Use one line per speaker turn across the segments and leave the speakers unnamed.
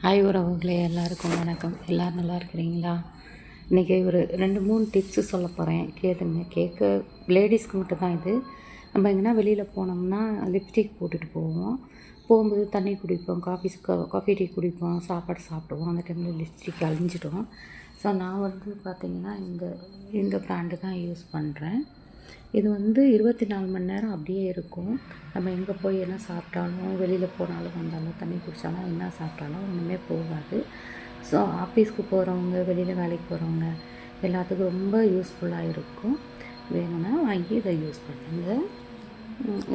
Hi உறவுகளே, எல்லாருக்கும் வணக்கம். எல்லோரும் நல்லா இருக்கிறீங்களா? இன்றைக்கி ஒரு 2-3 டிப்ஸு சொல்ல போகிறேன், கேட்க லேடிஸ்க்கு மட்டும் தான் இது. நம்ம எங்கன்னா வெளியில் போனோம்னா லிப்ஸ்டிக் போட்டுட்டு போகும்போது தண்ணி குடிப்போம், காஃபி டீ குடிப்போம், சாப்பாடு சாப்பிடுவோம். அந்த டைமில் லிப்ஸ்டிக் அழிஞ்சிடும். ஸோ நான் பார்த்திங்கன்னா இந்த ப்ராண்டு தான் யூஸ் பண்ணுறேன். இது 24 மணி நேரம் அப்படியே இருக்கும். நம்ம எங்கே போய் என்ன சாப்பிட்டாலும், வெளியில் போனாலும் வந்தாலும், தண்ணி குடித்தாலும், என்ன சாப்பிட்டாலும் ஒன்றுமே போகாது. ஸோ ஆஃபீஸ்க்கு போகிறவங்க, வெளியில் வேலைக்கு போகிறவங்க எல்லாத்துக்கும் ரொம்ப யூஸ்ஃபுல்லாக இருக்கும். வேணும்னா வாங்கி இதை யூஸ் பண்ணுங்கள்.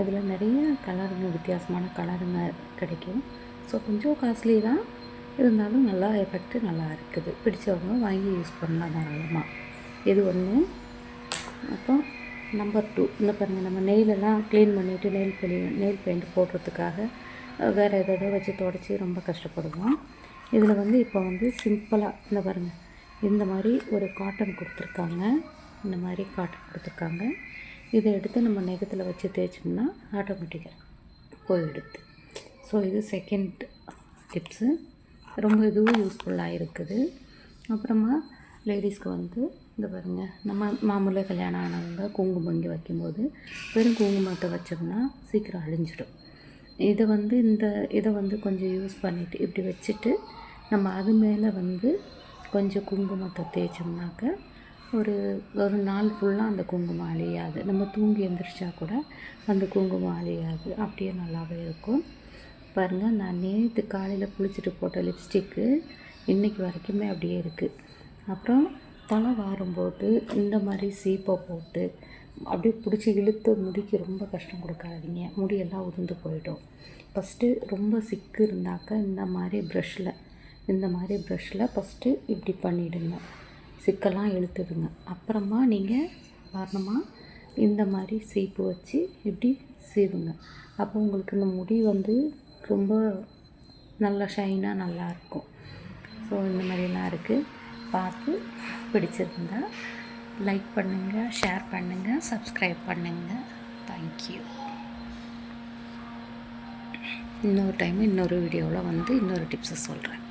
இதில் நிறைய கலருங்க, வித்தியாசமான கலருங்க கிடைக்கும். ஸோ கொஞ்சம் காஸ்ட்லி தான், இருந்தாலும் நல்லா எஃபெக்ட்டு நல்லா இருக்குது. பிடிச்சவங்க வாங்கி யூஸ் பண்ணலாம் தாராளமாக. இது ஒன்று. அப்புறம் நம்பர் 2, இந்த பாருங்கள், நம்ம நெயிலெல்லாம் க்ளீன் பண்ணிவிட்டு நெயில் பெயிண்ட் போடுறதுக்காக வேறு எதாவது வச்சு தொடச்சி ரொம்ப கஷ்டப்படுவோம். இதில் இப்போ சிம்பிளாக இந்த பாருங்கள், இந்த மாதிரி ஒரு காட்டன் கொடுத்துருக்காங்க. இந்த மாதிரி காட்டன் கொடுத்துருக்காங்க. இதை எடுத்து நம்ம நெகத்தில் வச்சு தேய்ச்சோம்னா ஆட்டோமேட்டிக்காக போயிடுது. ஸோ இது செகண்ட் டிப்ஸு. ரொம்ப இதுவும் யூஸ்ஃபுல்லாக இருக்குது. அப்புறமா லேடிஸ்க்கு இந்த பாருங்கள், நம்ம மாமூலாக கல்யாணம் ஆனவங்க குங்குமம் இங்கே வைக்கும்போது வெறும் குங்குமத்தை வச்சோம்னா சீக்கிரம் அழிஞ்சிடும். இதை கொஞ்சம் யூஸ் பண்ணிவிட்டு இப்படி வச்சுட்டு நம்ம அது மேலே கொஞ்சம் குங்குமத்தை தேய்ச்சோம்னாக்க ஒரு நாள் ஃபுல்லாக அந்த குங்குமம் அழியாது. நம்ம தூங்கி எழுந்திரிச்சா கூட அந்த குங்குமம் அழியாது. அப்படியே நல்லாவே இருக்கும். பாருங்கள், நான் நேற்று காலையில் குளிச்சுட்டு போட்ட லிப்ஸ்டிக்கு இன்றைக்கி வரைக்குமே அப்படியே இருக்குது. அப்புறம் தலை வாரும்போது இந்த மாதிரி சீப்பை போட்டு அப்படியே பிடிச்சி இழுத்து முடிக்கு ரொம்ப கஷ்டம் கொடுக்காதீங்க. முடியெல்லாம் உதிர்ந்து போயிடும். ஃபஸ்ட்டு ரொம்ப சிக்கு இருந்தாக்க இந்த மாதிரி ப்ரஷ்ஷில் ஃபஸ்ட்டு இப்படி பண்ணிவிடுங்க, சிக்கெல்லாம் இழுத்துடுங்க. அப்புறமா நீங்கள் காரணமாக இந்த மாதிரி சீப்பு வச்சு இப்படி சீவுங்க. அப்போ உங்களுக்கு இந்த முடி ரொம்ப நல்லா ஷைனாக நல்லாயிருக்கும். ஸோ இந்த மாதிரிலாம் இருக்குது. பார்த்து பிடிச்சிருந்தா லைக் பண்ணுங்கள், ஷேர் பண்ணுங்கள், சப்ஸ்கிரைப் பண்ணுங்கள். தேங்க்யூ. இன்னொரு டைம் இன்னொரு வீடியோவில் இன்னொரு டிப்ஸை சொல்கிறேன்.